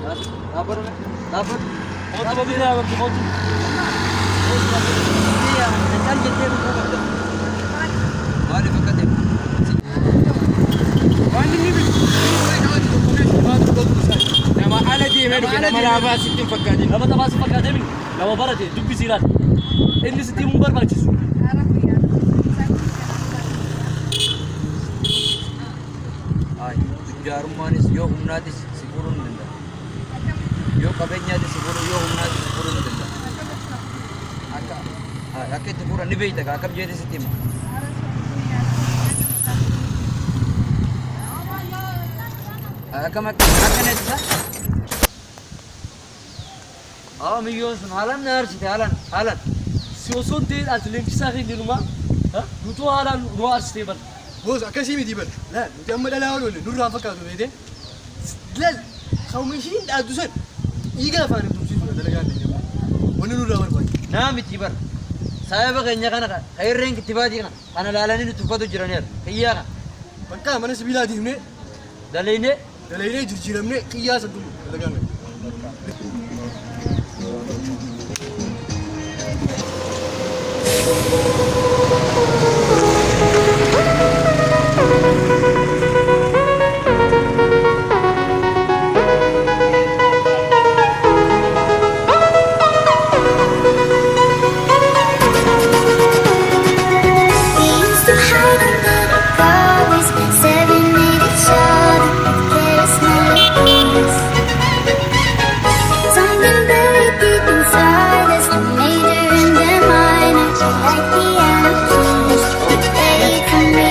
Lapor. Lapor. Motor mobil ya, motor. Iya, kan jadi motor. Wali fakatnya. Wani ni bi. Nama ala di medu nama laba sittin fakatnya. Lama tak masuk pakai min. Lama barat ya, dubbi silat. Ini siti mumbar bacis. Ay, jarum manis yo umnatis siguro nila. Yo kabenya di siguro yo umnatis siguro nila. Aka itu pura ni beita ka akam jadi sitima. Akam akan itu. Amigos, halan nar sih halan. Sioson tel aslim kisah di rumah. Ha? Lutu halan ruas tebal. بوز أكاسي مدي بل لا متأمل على هولون نور رافق هذا بيته لا خومشين أدوسن إيجا فان بتوصي ولا لا قاعد ونور رافق باي Nah, mitibar. Saya bagainya kan airnya ketiba di kan. Karena lalan ini tuh pada jirannya. Iya kan. بكا mana sebilah di mana Dalilnya dalilnya jujur mana kias itu ولا قاعد Something very deep inside us, the major and the minor, like piano keys, they play for me.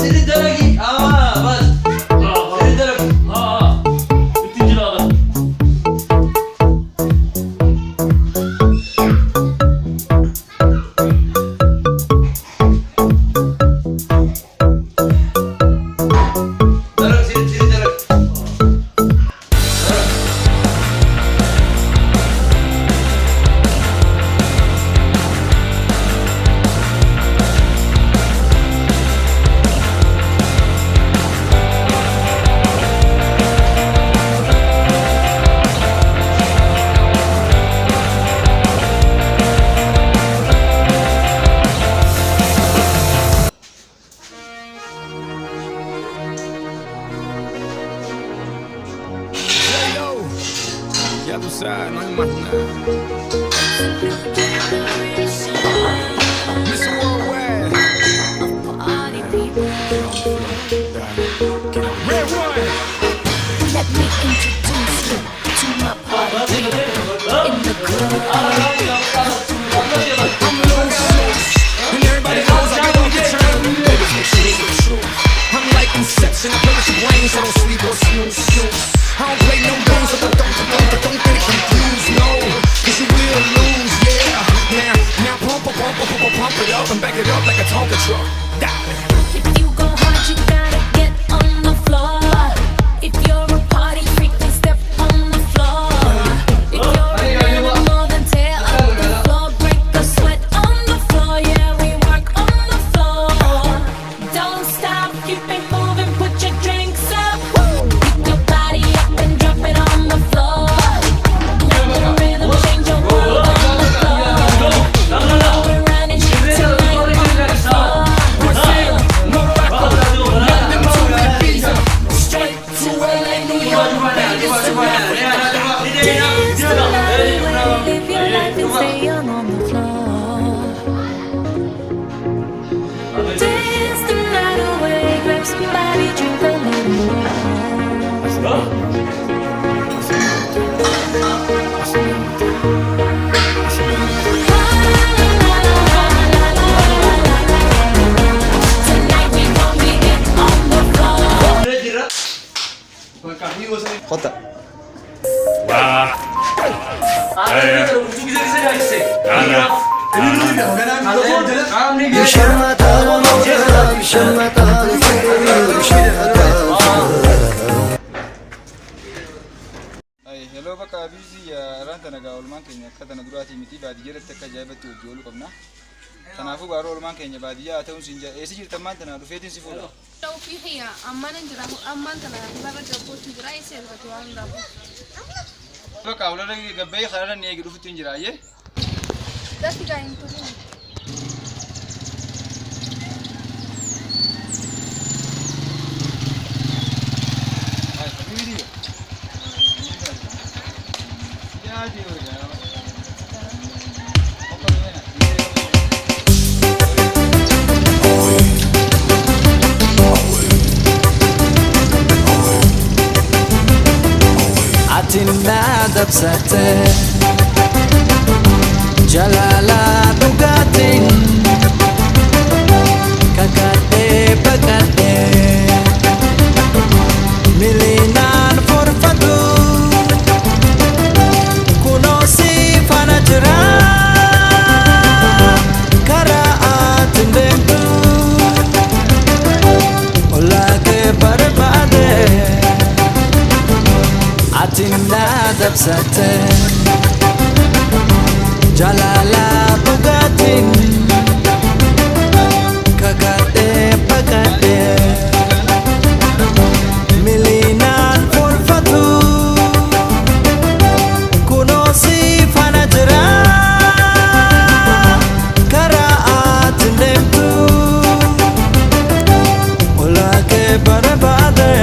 cerita lagi. Bas. Cerita lagi. Itu jelas. Taruh cerita lagi. The other side, no hay más nada. Mr. Worldwide. Red one. Let me introduce you to my party in the club. I'm loose, and everybody knows I get off the train. Baby, make sure it's true. I'm like Inception, I play with your brains, I don't sleep or snooze. I don't play no games, so don't get it confused, no. Cause you will lose, yeah. Now pump it up and back it up like a Tonka truck. If you go hard, you gotta get on the floor. If you're a party freak, then step on the floor. If you're a animal, then tear up the floor. Break a sweat on the floor, yeah, we work on the floor. Don't stop, keep it moving, put your drinks up. Pick your body up and drop it on the floor. Let the rhythm change your world on the floor. We're running shit tonight on the floor. ይሸመታል መውደድ ይሸመታል ፍቅር ይሸመታል Hello bakka abisi ranta nagaa olmaan keenya akka tana duraatii miti baadiyyaatti akka ajaa'ibatti hojii oolu qabna. Kanaafuu gaaroo olmaan keenya baadiyyaa haa ta'uun siin jaa eessi jirtan maan tana dhufeetiin si fuudha. Ofii kiyya ammaan hin jira ammaan kana lafa gabbootti jira eessa irratti waan dhaabu. Bakka hawlana gabbee kararra ni eegi dhufutti hin jiraayyee. Datti gaa hin turu. Atina dabsate jalala dugatin kakate pakate milinan forfatu kunosi fanajra karaat dentu olake barbade Atina dabsate jalala bugatin kakate pakate milinan forfatu kunosi fanajra karaat demtu olake barbade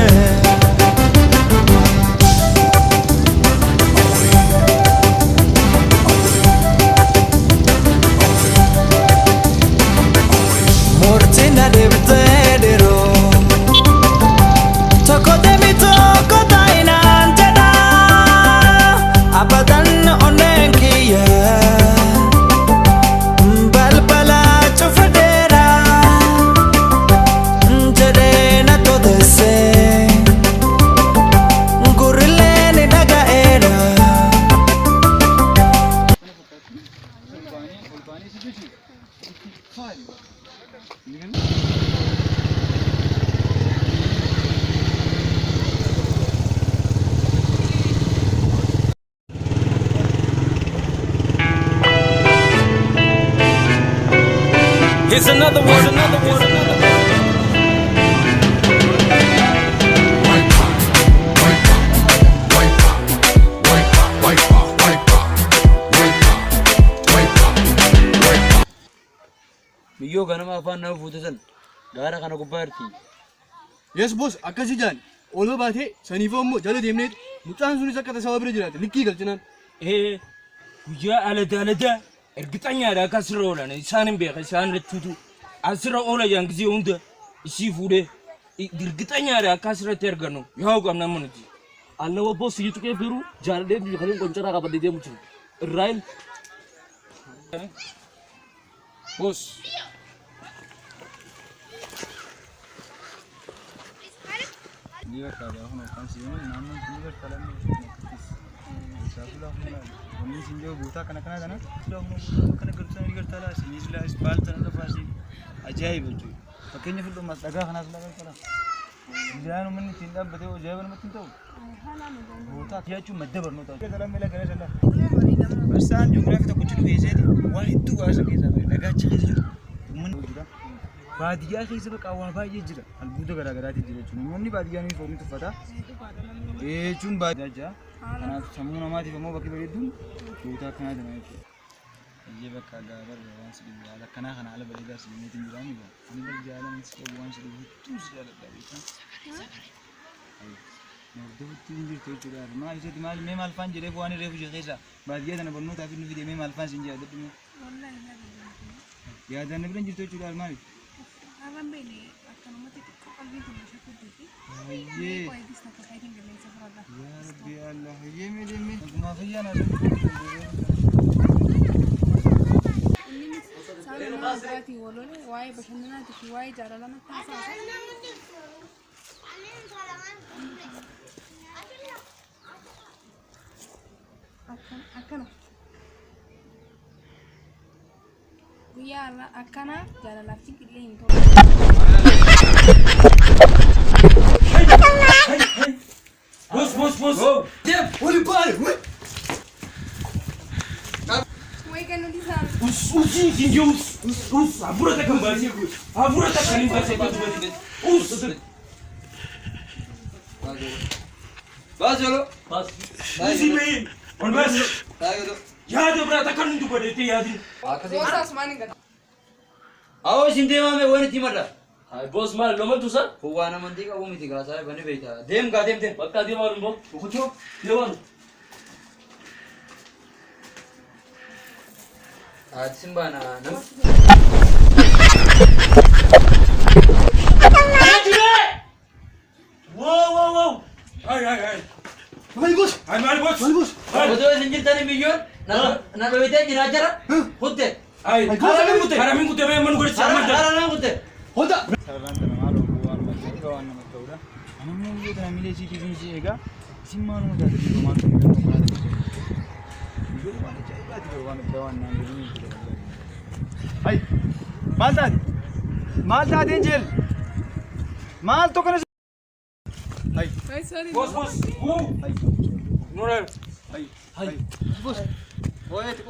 Mortina devtedero Toko demi toko tainan teda Abadan onenkiya Balbala chufadera Jadena todese Gurileni daga era Here's another one, another one, another one. Biyyoo ganama afaan nama fuutesan gaara kana gubbaa jirti. Yes boss akkasi jaan oloo baatee saniifoo immoo jala deemnee mucaan sunis akka tasaa bira jiraate likkii galchinaan. Guyyaa alada ergixanyaadha akka asirra oolan isaan hin beeka isaan lachuutu asirra oola jaan gisee hunda isii fuudhee ergixanyaadha akka asirratti argannu yoo qabna nuti. Allawa boss yitu ke firu jaaladee biyya kaliin qoncara qabadee deemu jiru. Irraayil Boss. Dia kata aku nak kasih ini, namun dia kalau ni saya sudah mulai. Kami singgah buta kena dana, sudah mulai kena kerja ni kerja lah. Sini sudah ispal tanah pasti ajaib betul. Pakainya full mas daga kena sudah kerja. Jangan mana cinta betul, jangan mana cinta. Buta dia cuma ada bernoda. Kita dalam mila kena salah. Bersaan juga kita kucing biasa ni. Wah itu bahasa kita. Daga cakap je. Mana juga. Baadiyyaa keessa bakka waa baay'ee jira. Albuuda garaa garaati jira jechuudha. Namoonni baadiyyaa ni foonii tuffata. Jechuun baadiyyaa jira. Kanaaf sammuu namaatiif immoo bakki bareedduun tuutaa akkanaa jira jechuudha. Biyyee bakka gaafa waan sidii haala akkanaa kana haala bareedaa sidii jira ni jira. Ani bal jaalan si qabu waan sidii hedduu si jaaladha beekan. Mardootti hin jirtu jechuudha. Maal isheeti maal faan jedhee waan reefu ishee keessa baadiyyaa tana barnootaaf inni fidee maal faan sin jaadadhu. Yaadaan ni biran jirtu jechuudha maaliif? Arambele akkanumatti xiqqoo qalbii keenya shakkuu Hayyee. Yaa Rabbi Allah hayyee mee akkuma fayyaan Innis saanuma biraatii waloole waa'ee bashannanaatii fi waa'ee jaalalaa natti haasa'aa. Akkana. guyyaa irraa akkana jaalalaaf illee hin ta'u. Bos. Dem, oli baale, wey. Way kan nuti isaan. Usi sinjum. Abura ta kan basi. Abura ta kan basi ka tuba. Bas jolo. Bas. Usi me. On bas. Tayo. Ya de bra ta kan tuba de te yadi. Akasi. Bosa asmaani gada. Awo sinte mame wani timada. Hai bos mal loman tu sa. Huwana mandi ka umiti ka sa bani beita. Dem ka dem. Bakka dia malum bo. Kucho. Dewan. Simbana nam. Wow. Hai. Mali bos. Hai mal bos. Betul sinjil tani milyon. Na beita jina jara. Hutte. Hai. Karamin kute me man gori sama. Sarana hutte. Honda. Sarraan tana maaloo bu'aan malee waan nama ta'udha. Ani immoo biyya tana miilee isii kiisiin egaa isin maaluma taate biyya maal ta'e kan konkolaataa keessatti. Biyyoon waan ajaa'ibaati biyya waan addaa waan naan jedhanii jira. Hai maal taate? Maal taateen jeel? Maal tokko na Hai Way sorry. Bos. hai Nurel. hai bos. Oyeeti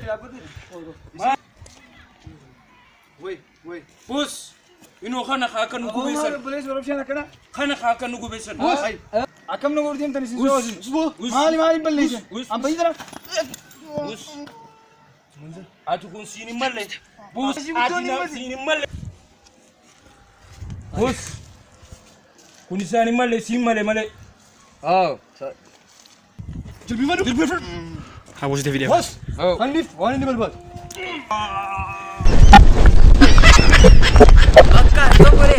dhaabbatu. Wey. Bos. Ino kana ka nu gubesan. Bulees warabshaan akkana. Kana ka nu gubesan. Hai akkam na gurtiin tan isin soosin. Maali balleessan? Ambayyi dara. Atu kun sini malle. Bos. Ati sini malle. Bos. Kun isani malle sini malle. Oh. Jilbi madu. Haa bos video. Bos. Oh. Hanif, waan inni barbaadu. Bakka tokore.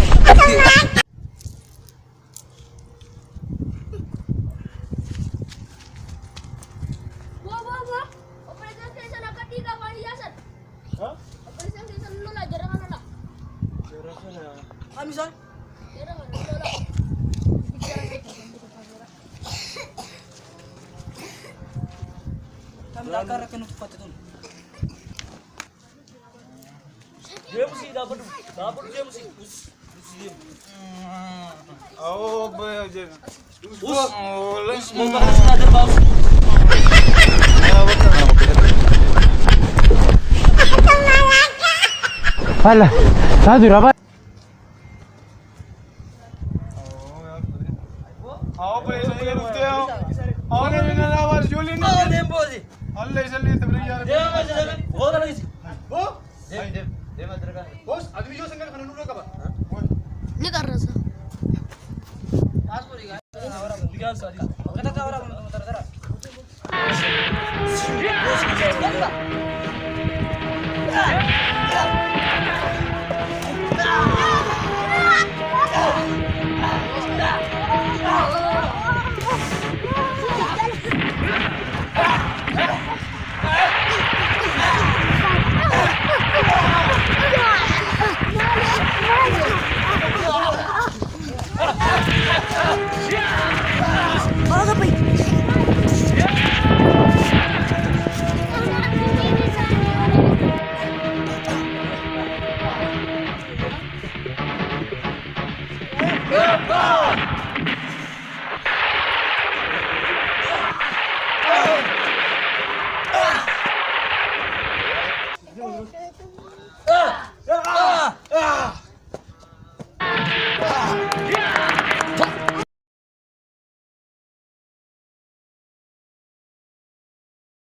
Wah. Operation station apa tiga kali yasan? Hah? Operation station lu lah jarang lah. Amisan. Jarang lah. Belakar kan patutun. Dia mesti dapat dia mesti. Oh boy je. Mau bahas ada bos. Hala, sadu raba. आओ प्लीज ये रुकते आओ आओ ने ना आवाज जो लेना Dem bosi. अल्लाह इसलिए तबलीग यार Dem bosi. Hoda lagi. Oh, Dem adraga. bos, adu video sangka kana nuru kaba. Ini karena sah. Lihat tadi. Kata ka ora tara.